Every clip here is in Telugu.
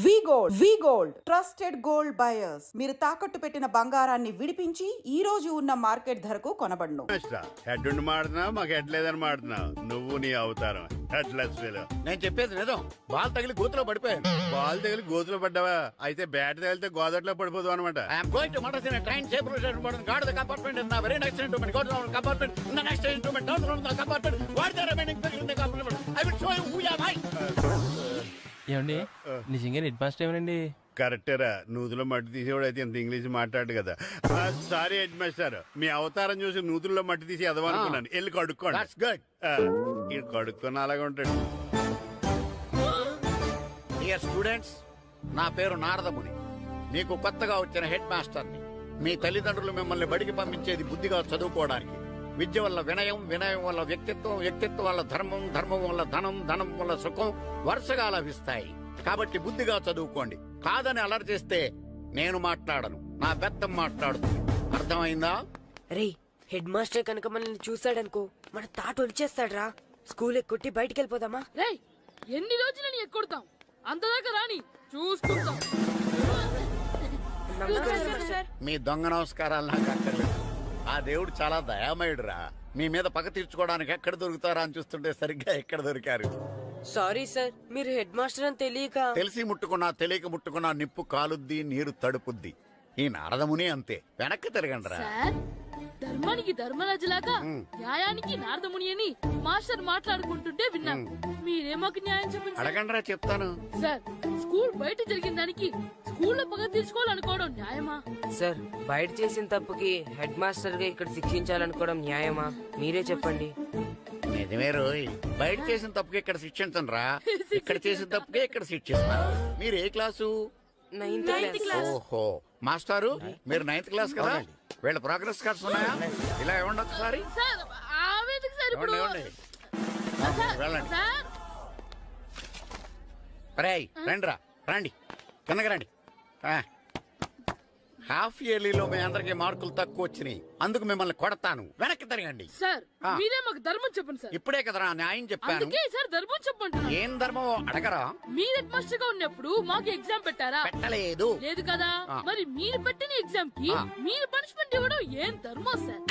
వి గోల్డ్ ట్రస్టెడ్ గోల్డ్ బయర్స్. మీరు తాకట్టు పెట్టిన బంగారాన్ని విడిపించి ఈ రోజు ఉన్న మార్కెట్ ధరకు కొనబడును. హెడ్ ఉండి మాడుతున్నావు, మాకు హెడ్ లేదని మాడుతున్నావు. నువ్వు నీ అవతారం హెడ్లెస్ ఫీల్. నేను చెప్పేది నిజం. బాల్ తగిలి గోతులో పడిపోయాను. బాల్ తగిలి గోతులో పడ్డావా? అయితే బ్యాట్ తగిలితే గోదట్లో పడిపోదు అనమాట. I'm going to murders in a train safe route board guard the compartment in the very next instrument go to the compartment in the next instrument down to the compartment what the remaining people in the compartment I will show you who you are. ఏమండి నిజంగా హెడ్ మాస్టర్ ఏమనండి? కరెక్టేరా, నూతులో మట్టి తీసేవాడు అయితే ఇంత ఇంగ్లీష్ మాట్లాడు కదా. సారీ హెడ్ మాస్టర్, మీ అవతారం చూసి నూతుల్లో మట్టి తీసి ఎదవనుకున్నాను. వెళ్ళి కడుక్కోండి. That's good. ఇది కడుక్కొని అలాగే ఉంటాడు. డియర్ స్టూడెంట్స్, నా పేరు నారదముని. మీకు కొత్తగా వచ్చిన హెడ్ మాస్టర్ని. మీ తల్లిదండ్రులు మిమ్మల్ని బడికి పంపించేది బుద్ధిగా చదువుకోవడానికి. విద్య వల్ల వినయం, వినయం వల్ల వ్యక్తిత్వం, వ్యక్తిత్వం వల్ల ధర్మం, ధర్మం వల్ల ధనం, ధనం వల్ల సుఖం వరుసగా లభిస్తాయి. కాబట్టి బుద్ధిగా చదువుకోండి. కాదని అలర్ చేస్తే నేను మాట్లాడను, నా బెత్తం మాట్లాడుతుంది. అర్థమైందా? రే, హెడ్ మాస్టర్ కనుక మనల్ని చూసాడనుకో మన తాట వచ్చేస్తాడ్రా. స్కూల్ ఎక్కొట్టి బయటికి వెళ్ళిపోదామా? రేయ్, ఎన్ని రోజులని ఎక్కొడతాం? అంతదాకా రాని చూసుకుంటాం. మీ దొంగ నమస్కారాలు నాకు అక్కర్లేదు. ఆ దేవుడు చాలా దయామయుడురా. మీ మీద పగ తీర్చుకోవడానికి ఎక్కడ దొరుకుతారా అని చూస్తుంటే సరిగ్గా ఎక్కడ దొరికారు. సారీ సార్, మీరు హెడ్ మాస్టర్ అని తెలియక. తెలిసి ముట్టుకున్నా తెలియక ముట్టుకున్నా నిప్పు కాలుద్ది, నీరు తడుపుద్ది. ఈ నారదముని అంతే. వెనక్కి తిరగండి రా. సార్, ధర్మానికి ధర్మరాజులాగా న్యాయానికి నారదముని అని మాస్టర్ మాట్లాడుకుంటుంటే విన్నాం. మీరే మాకు న్యాయం చెప్పండి. అడగండి రా, చెప్తాను. సార్, స్కూల్ బయట జరిగిన దానికి స్కూల్లో పగ తీర్చుకోవాలనుకోవడం న్యాయమా? సార్, బయట చేసిన తప్పుకి హెడ్ మాస్టర్ గా ఇక్కడ శిక్షించాలనుకోవడం న్యాయమా? మీరే చెప్పండి. నిజమే రోయ్, బయట చేసిన తప్పుకి ఇక్కడ శిక్షించను రా. ఇక్కడ చేసిన తప్పుకే ఇక్కడ శిక్షిస్తాను. మీరు ఏ క్లాసు? 9th class. ఓహో, మాస్టారు మీరు 9th క్లాస్ కదా. వీళ్ళ ప్రోగ్రెస్ కార్డ్స్ ఉన్నాయా? ఇలా ఇవ్వండి ఒకసారి. సార్, ఆవేదకు సార్ ఇప్పుడు. ఇవ్వండి. సార్, వెళ్ళండి. సార్. రేయ్, రండి రా, రండి, కిందకి రండి. హాఫ్ ఇయర్లీలో మీ అందరికి మార్కులు తక్కువ వచ్చినాయి. అందుకు మిమ్మల్ని కొడతాను. వెనక్కి తిరగండి. సార్, మీరే మాకు ధర్మం చెప్పండి సార్. ఇప్పుడే కదరా న్యాయం చెప్పాను. అందుకే సార్ ధర్మం చెప్పండి. ఏం ధర్మమో అడగరా? మీరు హెడ్ మాస్టర్ గా ఉన్నప్పుడు మాకు ఎగ్జామ్ పెట్టారా? పెట్టలేదు. లేదు కదా. మరి మీరు పెట్టిన ఎగ్జామ్ కి మీరు పనిష్మెంట్ ఇవ్వడం ఏం ధర్మం సార్?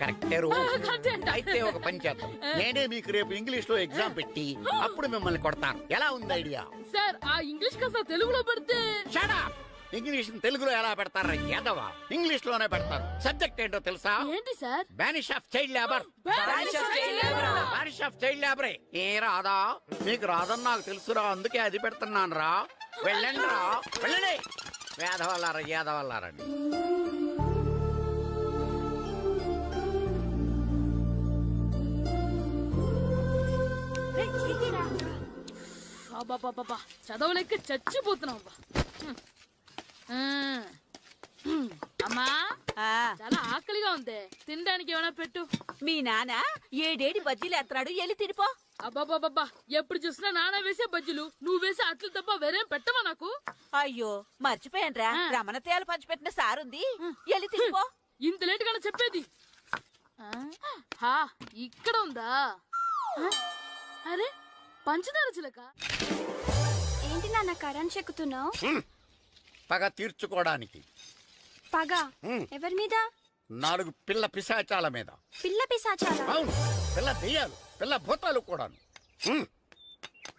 కరెక్టే. అయితే ఒక పని చేద్దాం. నేనే మీకు రేపు ఇంగ్లీష్ లో ఎగ్జామ్ పెట్టి అప్పుడు మిమ్మల్ని కొడతాను. ఎలా ఉంది ఐడియా? సార్, ఆ ఇంగ్లీష్ కాస్త తెలుగులో పెడితే. Shut up! ఇంగ్లీష్ తెలుగులో ఎలా పెడతారా యాదవా? ఇంగ్లీష్ లోనే పెడతారు. సబ్జెక్ట్ ఏంటో తెలుసా? ఏంటి sir? Banish of child labour. Banish of child లేబరే. ఏ రాదా? మీకు రాదని నాకు తెలుసురా, అందుకే అది పెడుతున్నాను రా. వెళ్ళండి రా, వెళ్ళండి. వేదవల్లారా, యాదవల్లారండి. బాబా, చదవలేక చచ్చిపోతున్నాం. అమ్మా, చాలా ఆకలిగా ఉంది. తినడానికి ఏమైనా పెట్టు. మీ నాన్న ఏడేడి బజ్జీలు ఎత్తాడు, ఎల్లి తిరిపో. అబ్బాబాబా, ఎప్పుడు చూసినా నాన్న వేసే బజ్జీలు, నువ్వు వేసే అట్లు తప్ప వేరేం పెట్టవా నాకు? అయ్యో మర్చిపోయానురా, రమణ తేలు పంచిపెట్టిన సారుంది, ఎల్లి తిరిపో. ఇంత లేట్ గా చెప్పేది. ఇక్కడ ఉందా? అరే, పంచదార చిలక. ఏంటి నాన్న కరెంట్ చెక్కుతున్నావు? పగ తీర్చుకోవడానికి. పగ ఎవరి మీద? 4 పిల్ల పిశాచాల మీద. పిల్ల పిశాచాలా? అవును, పిల్ల దెయ్యాలు, పిల్ల భూతాలు కూడా.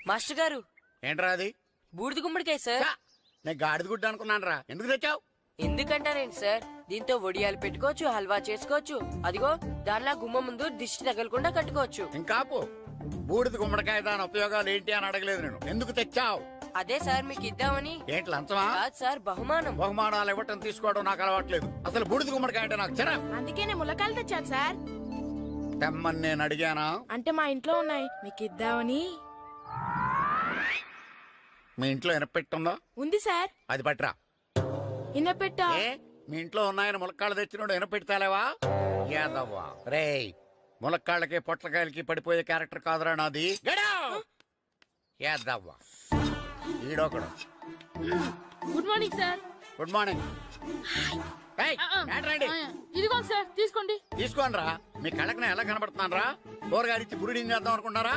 మాస్టర్ గారు, ఏంట్రా అది? బూడిద గుమ్మడికాయ సార్. నేను గాడిద గుడ్డ అనుకున్నాను రా. ఎందుకు తెచ్చావు? ఎందుకంటారేంటి సార్, దీంతో వడియాలు పెట్టుకోవచ్చు, హల్వా చేసుకోవచ్చు. అదిగో దానిలా గుమ్మ ముందు దిష్టి తగలకుండా కట్టుకోవచ్చు. ఇంకాపు, బూడిద గుమ్మడికాయ దాని ఉపయోగాలు ఏంటి అని అడగలేదు నేను. ఎందుకు తెచ్చావు? అదే సార్ మీకు ఇద్దామని. ఏంటి లంచమా? కాదు సార్, బహుమానం. బహుమానాలు ఇవ్వటం తీసుకోవడం నాకు అలవాట్లేదు. అసలు బూడిద గుమ్మడికాయ అంటే నాకు చిరా. అందుకే నేను ములకాయలు తెచ్చాను సార్. తెమ్మని నేను అడిగానా? అంటే మా ఇంట్లో ఉన్నాయి, మీకు ఇద్దామని. మీ ఇంట్లో ఎనపెట్టుందా? ఉంది సార్. అది పట్రా. ఇన్నపెట్టా? ఏ, మీ ఇంట్లో ఉన్నాయని ములక్కాళ్ళు తెచ్చినోడు ఎనపెడతాలేవా? యాదవ్వా రేయ్, ములక్కాళ్ళకి పొట్లకాయలకి పడిపోయే క్యారెక్టర్ కాదురా నాది. యాదవ్వా ఈడొకడు. Good morning sir. Good morning. ఇదిగో సార్, తీసుకోండి. తీసుకోండి రా. మీ కళ్ళకి ఎలా కనబడుతున్నాను రా? కూరగాయలు ఇచ్చి బురిడి చేద్దాం అనుకుంటారా?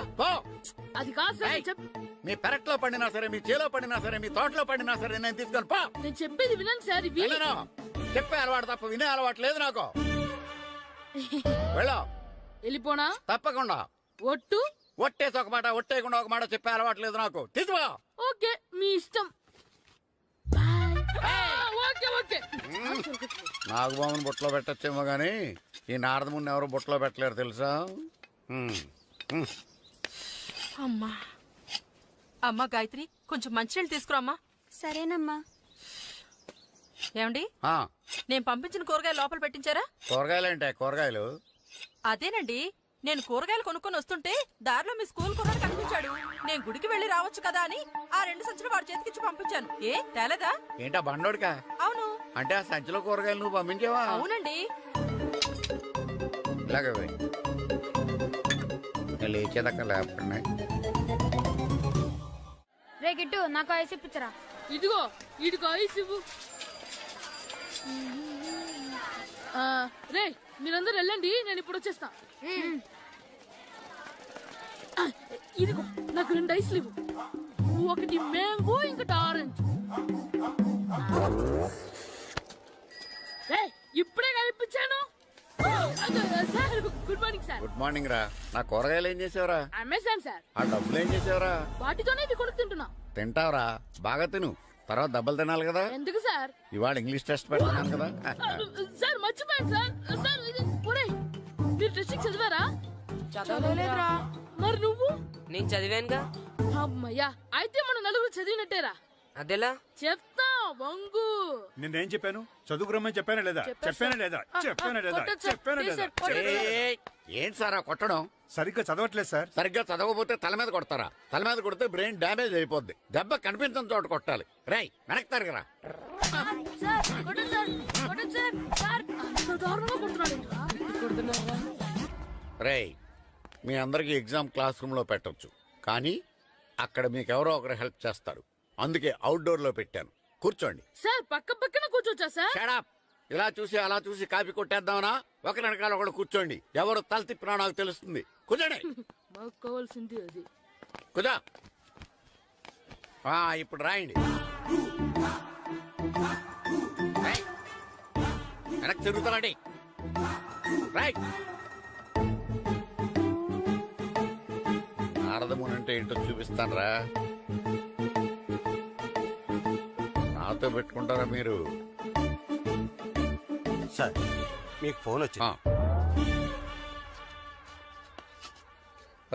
అది కాదు సార్. మీ పెరట్లో పండినా సరే, మీ చేలో పండినా సరే, మీ తోటలో పండినా సరే నేను తీసుకొని పో. నేను చెప్పేది వినండి సార్ ఇవి వెళ్ళను. చెప్పే అలవాటు తప్ప వినే అలవాటు లేదు నాకు. వెళ్ళో. వెళ్ళిపోనా తప్పకుండా. ఒట్టు ఒట్టేసి ఒక మాట, ఒట్టేయకుండా ఒక మాట చెప్పే అలవాటు లేదు నాకు. తీసుకో. ఓకే మీ ఇష్టం బాయ్. ఓకే ఓకే నాగబాబుని బుట్టలో పెట్టచ్చేమో గాని ఈ నారదముని ఎవరు బుట్టలో పెట్టలేరు తెలుసా. అమ్మా అమ్మా గాయత్రి, కొంచెం మంచినీళ్ళు తీసుకురామ్మా. సరేనమ్మా. ఏమండి, ఆ, నేను పంపించిన కూరగాయలు లోపల పెట్టించారా? కూరగాయలేంటే కూరగాయలు? అదేనండి, నేను కూరగాయలు కొనుక్కొని వస్తుంటే దారిలో మీ స్కూల్ కుర్రాడు కనిపించాడు. నేను గుడికి వెళ్లి రావచ్చు కదా అని ఆ 2 సంచులు వాడి చేతికిచ్చి పంపించాను. ఏ తేలేదా? ఏంటా బండోడికా? అవును. అంటే ఆ సంచిలో కూరగాయలు నువ్వు పంపించావా? అవునండి. ఇలాగే పోయి. నేను లేచేదాకా లేపండి. రే గిట్టు నాకు ఐస్ ఇప్పించరా. ఇదిగో ఇదిగో ఐస్ ఇవ్వు. రే మీరందరూ వెళ్ళండి, నేను ఇప్పుడు వచ్చేస్తా. ఇదిగో నాకు 2 ఐస్లు ఇవ్వు. ఒకటి మ్యాంగో, ఇంకటి ఆరెంజ్. ఇప్పుడే కనిపించాను. Sir good morning sir. Good morning రా. నా కూరగాయలు ఏం చేసావురా? Amazon sir. ఆ డబ్బులు ఏం చేసావురా? వాటితోనే ఇవి కొనుక్కు తింటున్నా. తింటావురా, బాగా తిను. తర్వాత దెబ్బలు తినాలి కదా. ఎందుకు సార్? ఇవాళ ఇంగ్లీష్ టెస్ట్ పెడుతున్నాను కదా. సార్ మర్చిపోయాను సార్. సార్ ఒరేయ్, మీరు టెస్టింగ్ చదివారా? చదవలేదురా. మరి నువ్వు? నేను చదివానుగా. అమ్మయ్యా, అయితే మన నలుగురు చదివినట్టేరా. అదెలా? చెప్తా వంగు. నేనేం చెప్పాను? చదువుకురమ్మని చెప్పానా లేదా? చెప్పానా లేదా? చెప్పానా లేదా? కొట్టొచ్చు సార్. చెప్పానా ప్లీజ్ లేదా? సార్, కొట్టొచ్చు. ఏయ్, ఏంటి సార్ ఆ కొట్టడం? సరిగ్గా చదవట్లేదు సార్. సరిగ్గా చదవకపోతే తల మీద కొడతారా? తల మీద కొడితే బ్రెయిన్ డ్యామేజ్ అయిపోద్ది. దెబ్బ కనిపించని చోట కొట్టాలి. రై వెనక్కి తరగరా. సార్, కొట్టొచ్చు సార్. కొట్టొచ్చు సార్. సార్, అంత దారుణంగా కొడుతున్నాడు. రేయ్, మీ అందరికి ఎగ్జామ్ క్లాస్ రూమ్ లో పెట్టొచ్చు, కానీ అక్కడ మీకు ఎవరో ఒకరు హెల్ప్ చేస్తారు. అందుకే అవుట్డోర్ లో పెట్టాను. కూర్చోండి. సార్ పక్క పక్కన కూర్చోచ్చా సార్? షడప్. ఇలా చూసి అలా చూసి కాపీ కొట్టేద్దామనా? ఒకరి వెనకాల ఒకడు కూర్చోండి. ఎవరు తల తిప్పినా నాకు తెలుస్తుంది. కూర్చోండి. మాకు కావాల్సింది అది. కుదా. ఇప్పుడు రాయండి. రాయ్. వెనక్కి తిరుగుతారండి. రాయ్. నారదముని అంటే ఏంటో చూపిస్తాను రా. నాతో పెట్టుకుంటారా మీరు? సార్ మీకు ఫోన్ వచ్చింది.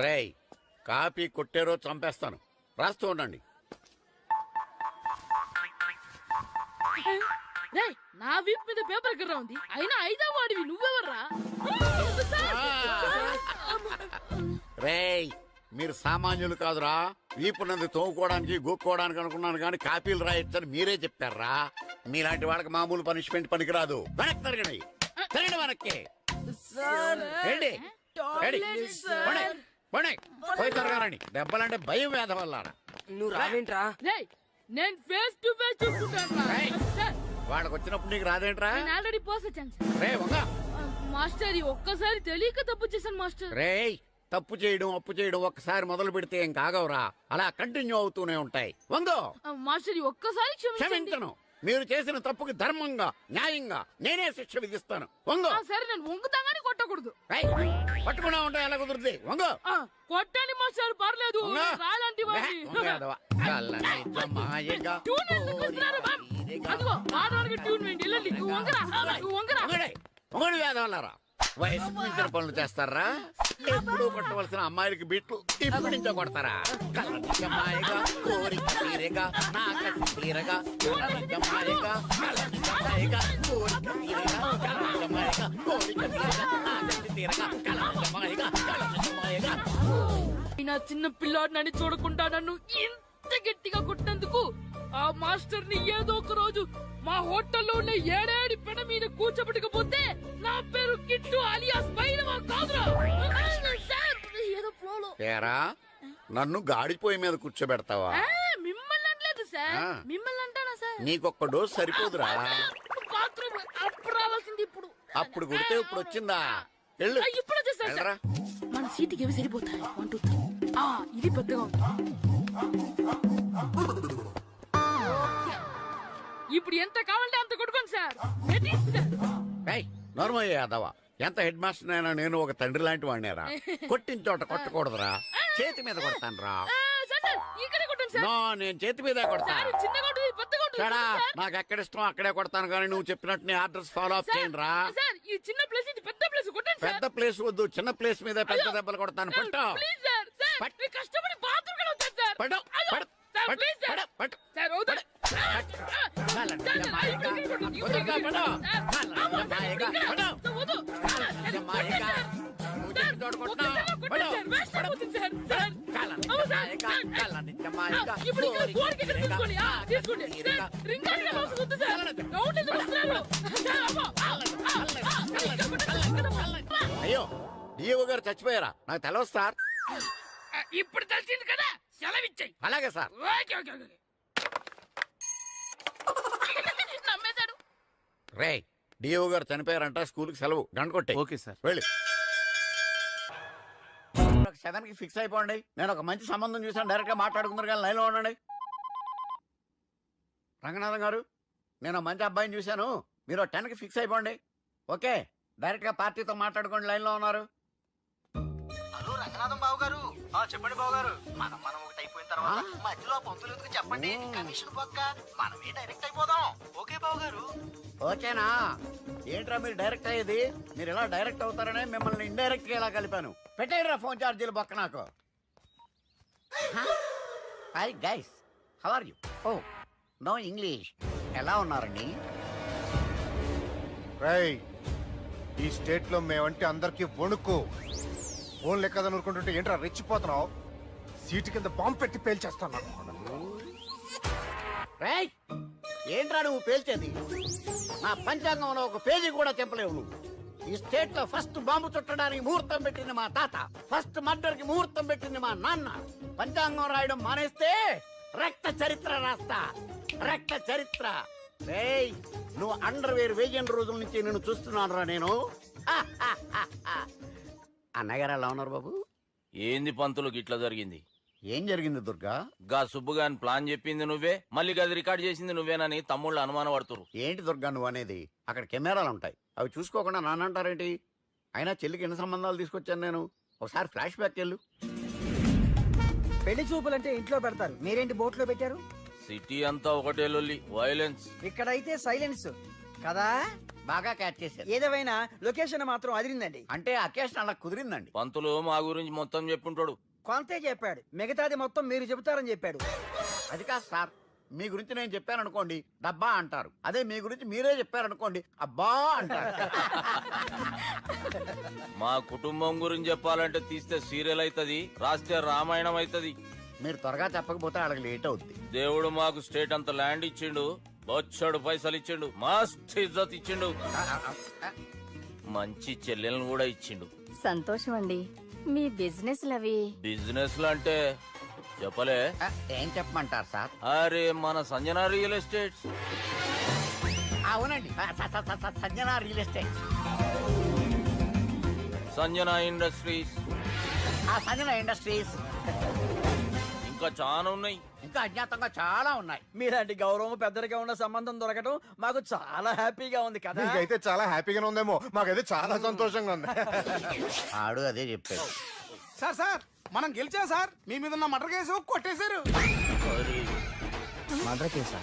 రేయ్, కాపీ కొట్టారో చంపేస్తాను. రాస్తూ ఉండండి. రేయ్, నా వీప్ మీద పేపర్ కర్ర ఉంది, అయినా 5వ వాడివి నువ్వెవర్రా? రేయ్, మీరు సామాన్యులు కాదురా. వీపునంది తోముకోవడానికి గోక్కోవడానికి అనుకున్నాను, కానీ కాపీలు రాయొచ్చని మీరే చెప్పారా. మీలాంటి వాళ్ళకి మామూలు పనిష్మెంట్ పనికిరాదు. వెనక్కి తిరగండి. తిరగండి వెనక్కి. ఏంటి? పోయి తిరగారండి. దెబ్బలంటే భయం వేద వల్ల. నువ్వు రావేంట్రా? రేయ్, నేను ఫేస్ టు ఫేస్ చూసుకుంటాను. రేయ్. వాళ్ళకి వచ్చినప్పుడు నీకు రాదేంట్రా? నేను ఆల్రెడీ పోస్ వచ్చాను సార్. రే వంగ. మాస్టర్, ఈ ఒక్కసారి తెలియక తప్పు చేశాను మాస్టర్. రేయ్, తప్పు చేయడం అప్పు చేయడం ఒక్కసారి మొదలు పెడితే ఏం కాగవరా. అలా కంటిన్యూ అవుతూనే ఉంటాయి. వందో. మాస్టర్, ఈ ఒక్కసారి క్షమించండి. క్షమించను. మీరు చేసిన తప్పుకి ధర్మంగా న్యాయంగా నేనే శిక్ష విధిస్తాను. వంగో. సరే, నేను వంగుతాగానే కొట్టకూడదు. పట్టుకున్నా ఉంటా ఎలా కుదురుతుంది. వంగో. కొట్టండి మాస్టర్, పర్లేదు. రాలంటి వాడిని. ట్యూన్ ఎందుకు ఇస్తున్నారు, బాబ్? అదిగో ఆడవాళ్ళకి ట్యూన్ వేయండి. వెళ్ళండి. నువ్వు వంగరా, నువ్వు వంగరా. వంగడి వేదవల్లారా. వయసు మించిన పనులు చేస్తారా? ఎప్పుడు కొట్టవలసిన అమ్మాయిలకి బిట్లు ఇప్పుడు నుంచో కొడతారా? కళ్ళనిజమాయగా కోరిక తీరగా నా కసి తీరగా కళ్ళనిజమాయగా కళ్ళనిజమాయగా కోరిక తీరగా కళ్ళనిజమాయగా కోరిక తీరగా నా కసి తీరగా కళ్ళనిజమాయగా కళ్ళనిజమాయగా. నా చిన్న పిల్లాడినని చూడకుండా నన్ను ఇంత గట్టిగా కొట్టినందుకు ఆ మాస్టర్ ని ఏదో ఒక రోజు మా హోటల్లో ఉన్న 7 పెడ మీద కూర్చోబెట్టకపోతే నా పేరు కిట్టు అలియాస్ బైరవా కాదురా. ఏదో ఫ్లోలో. ఏరా, నన్ను గాడిపోయి మీద కూర్చోబెడతావా? మిమ్మల్ని అనలేదు సార్. మిమ్మల్ని అంటానా సార్? నీకొక్క డోస్ సరిపోదురా. బాత్రూమ్ అప్పుడు రావాల్సింది ఇప్పుడు. అప్పుడు కొడితే ఇప్పుడు వచ్చిందా? వెళ్ళు. ఇప్పుడు వచ్చేసారు సార్. వెళ్ళరా. మన సీటుకి ఏవి సరిపోతాయి? 1 2 3. ఇది పెద్దగా ఉంది. ఇప్పుడు ఎంత కావాలంటే అంత కొట్టుకోండి సార్ రెడీ సార్. నోర్మయ్య యాదవ ఎంత హెడ్ మాస్టర్ అయినా నేను ఒక తండ్రి లాంటి వాడినేరా. కొట్టిన చోట కొట్టకూడదురా, చేతి మీద కొడతాను రా. సార్ సార్ ఇక్కడే కొట్టండి సార్. నో, నేను చేతి మీదే కొడతా. సార్ చిన్నగా ఉంటుంది పెద్దగా ఉంటుంది చెడా, సార్. నాకు ఎక్కడ ఇష్టం అక్కడే కొడతాను, కానీ నువ్వు చెప్పినట్టు నీ ఆర్డర్స్ ఫాలో అప్ చేయండి రా. సార్ ఈ చిన్న ప్లేస్ ఇది పెద్ద ప్లేస్ కొట్టండి సార్. పెద్ద ప్లేస్ వద్దు, చిన్న ప్లేస్ మీద పెద్ద దెబ్బలు కొడతాను. పట్టు ప్లీజ్ సార్. సార్ పట్టు. మీరు కష్టపడి బాత్రూమ్ కూడా వచ్చారు సార్. పట్టు, అయ్యో, పట్టు, సార్ పట్టు, ప్లీజ్ సార్. పట్టు, పట్టు. సార్ వద్దు. అయ్యో, డిఓ గారు చచ్చిపోయారా? నాకు తెలవదు సార్. ఇప్పుడు తెలిసింది కదా, సెలవిచ్చాయి. అలాగే సార్. Okay okay okay. నమ్మేశాడు. రే, డిఓ గారు చనిపోయారంట, స్కూల్కి సెలవు. గంట కొట్టే. Okay sir. వెళ్ళి 7కి ఫిక్స్ అయిపోండి. నేను ఒక మంచి సంబంధం చూసాను, డైరెక్ట్ గా మాట్లాడుకుందరు కానీ లైన్లో ఉండండి. రంగనాథం గారు, నేను ఒక మంచి అబ్బాయిని చూశాను, మీరు 10కి ఫిక్స్ అయిపోండి. ఓకే, డైరెక్ట్ గా పార్టీతో మాట్లాడుకోండి. లైన్లో ఉన్నారు. హలో రంగనాథం బాబు గారు. చెప్పండి బాబు గారు. మనం ఒకటి అయిపోయిన తర్వాత మధ్యలో పంతులు ఎందుకు చెప్పండి, కమిషన్ పక్క మనమే డైరెక్ట్ అయిపోదాం. ఓకే బాబు గారు. ఓకేనా? ఏంట్రా మీరు డైరెక్ట్ అయ్యేది? మీరు ఇలా డైరెక్ట్ అవుతారనే మిమ్మల్ని ఇండైరెక్ట్ గా ఇలా కలిపాను. పెట్టేయరా ఫోన్ ఛార్జీలు బొక్క నాకు. Hi guys, how are you? Oh no English. ఎలా ఉన్నారండి? రేయ్, ఈ స్టేట్ లో మేమంటే అందరికి వణుకు. ఫోన్ లెక్క అనుకుంటుంటే ఏంట్రా రెచ్చిపోతున్నావు? సీటు కింద బాంబు పెట్టి పేల్చేస్తాను. రేయ్, ఏంట్రా నువ్వు పేల్చేది? నా పంచాంగంలో ఒక పేజీ కూడా చెప్పలేవు నువ్వు. ఈ స్టేట్ లో ఫస్ట్ బాంబు చుట్టడానికి ముహూర్తం పెట్టింది మా తాత, ఫస్ట్ మర్డర్ కి ముహూర్తం పెట్టింది మా నాన్న. పంచాంగం రాయడం మానేస్తే రక్త చరిత్ర రాస్తా, రక్త చరిత్ర. రేయ్, నువ్వు అండర్వేర్ వేయని రోజుల నుంచి నేను చూస్తున్నాను రా నేను. అన్నగారు ఎలా ఉన్నారు బాబు? ఏంది పంతులు గిట్లా జరిగింది? ఏం జరిగింది దుర్గా? గా సుబ్బుగాని ప్లాన్ చెప్పింది నువ్వే, మళ్ళీ గది రికార్డ్ చేసింది నువ్వేనని తమ్ముళ్ళు అనుమానం పడుతురు. ఏంటి దుర్గా నువ్వు అనేది? అక్కడ కెమెరాలు ఉంటాయి, అవి చూసుకోకుండా నాన్న అంటారేంటి? అయినా చెల్లికి ఎన్ని సంబంధాలు తీసుకొచ్చాను నేను. ఒకసారి ఫ్లాష్ బ్యాక్ వెళ్ళు. పెళ్లి చూపులంటే ఇంట్లో పెడతారు, మీరేంటి బోట్లో పెట్టారు? సిటీ అంతా ఒకటే లొల్లి, వైలెన్స్. ఇక్కడైతే సైలెన్స్ కదా. బాగా క్యాచ్ చేశారు. ఏదేమైనా లొకేషన్ మాత్రం అదిరిందండి. అంటే అకేషన్ అలా కుదిరిందండి. పంతులు మా గురించి మొత్తం చెప్పుంటాడు. కొంతే చెప్పాడు, మిగతాది మొత్తం మీరు చెబుతారని చెప్పాడు. అది కాదు సార్, మీ గురించి నేను చెప్పాను అనుకోండి డబ్బా అంటారు, అదే మీ గురించి మీరే చెప్పారనుకోండి అబ్బా అంటారు. మా కుటుంబం గురించి చెప్పాలంటే తీస్తే సీరియల్ అవుతుంది, రాస్తే రామాయణం అవుతుంది. మీరు త్వరగా చెప్పకపోతే వాళ్ళకి లేట్ అవుద్ది. దేవుడు మాకు స్టేట్ అంత ల్యాండ్ ఇచ్చిండు, బొచ్చడు పైసలు ఇచ్చిండు, మస్త్ ఇజ్జత్ ఇచ్చిండు, మంచి చెల్లెలను కూడా ఇచ్చిండు. సంతోషం అండి. మీ బిజినెస్ లవి బిజినెస్ అంటే చెప్పలే. ఏం చెప్పమంటారు సార్? అరే మన సంజన రియల్ ఎస్టేట్స్. అవునండి, Sanjana real estate, Sanjana industries, Sanjana industries, ఇంకా చాలా ఉన్నాయి. ఇంకా అజ్ఞాతంగా చాలా ఉన్నాయి. మీలాంటి గౌరవం పెద్దరిగా ఉన్న సంబంధం దొరకడం మాకు చాలా హ్యాపీగా ఉంది కదా. మీకైతే చాలా హ్యాపీగానే ఉందేమో, మాకైతే చాలా సంతోషంగా ఉంది. ఆడు అదే చెప్పాడు. సార్ మనం గెలిచాం సార్. మీ మీద ఉన్న మర్డర్ కేసు కొట్టేశారు. మర్డర్ కేసా?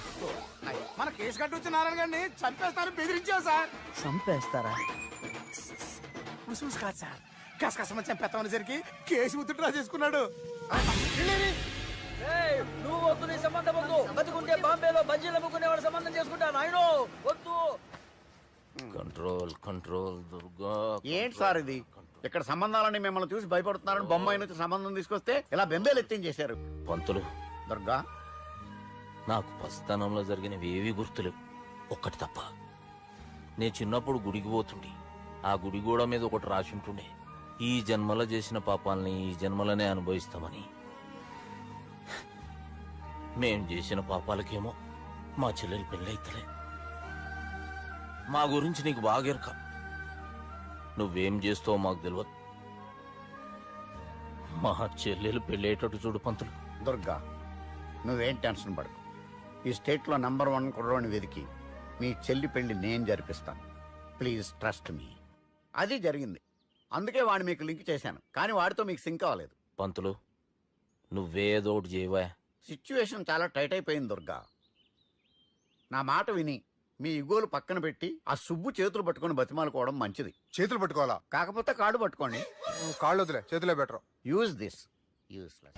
మన కేసు కట్టి వచ్చిన నారాయణ గారిని చంపేస్తాను బెదిరించాం సార్. చంపేస్తారా? చూసి కాదు సార్, కసకసమని చంపేస్తామనేసరికి కేసు విత్డ్రా చేసుకున్నాడు. నువ్వు వద్దు, నీ సంబంధం వద్దు. బతుకుంటే బాంబేలో బజ్జీలు అమ్ముకునే వాడు సంబంధం చేసుకుంటా. నాయనో వద్దు. Control control Durga. ఏంటి సార్ ఇది? ఇక్కడ సంబంధాలని మిమ్మల్ని చూసి భయపడుతున్నారని బొమ్మాయి నుంచి సంబంధం తీసుకొస్తే ఇలా బెంబేలు ఎత్తించేశారు. పంతులు, దుర్గా, నాకు పసితనంలో జరిగినవి ఏవి గుర్తులేవు, ఒక్కటి తప్ప. నేను చిన్నప్పుడు గుడికి పోతుండే, ఆ గుడి గోడ మీద ఒకటి రాసి ఉంటుండే, ఈ జన్మలో చేసిన పాపాలని ఈ జన్మలనే అనుభవిస్తామని. మేం చేసిన పాపాలకేమో మా చెల్లెలు పెళ్ళైతలే. మా గురించి నీకు బాగెరక, నువ్వేం చేస్తావో మాకు తెలియదు. మా చెల్లెలు పెళ్ళేటట్టు చూడు పంతులు. దుర్గా, నువ్వేం టెన్షన్ పడకు. ఈ స్టేట్లో నంబర్ 1 కుర్రోని వెతికి మీ చెల్లి పెళ్లి నేను జరిపిస్తాను. Please trust me. అది జరిగింది. అందుకే వాడిని మీకు లింక్ చేశాను, కానీ వాడితో మీకు సింక్ అవ్వలేదు. పంతులు నువ్వేదోటి చేయవా. సిచ్యువేషన్ చాలా టైట్ అయిపోయింది దుర్గా. నా మాట విని మీ ఇగోలు పక్కన పెట్టి ఆ సుబ్బు చేతులు పట్టుకొని బతిమాలుకోవడం మంచిది. చేతులు పట్టుకోవాలా? కాకపోతే కాడు పట్టుకోండి. కాళ్ళు వదిలే, చేతులే బెటర్. Use this useless.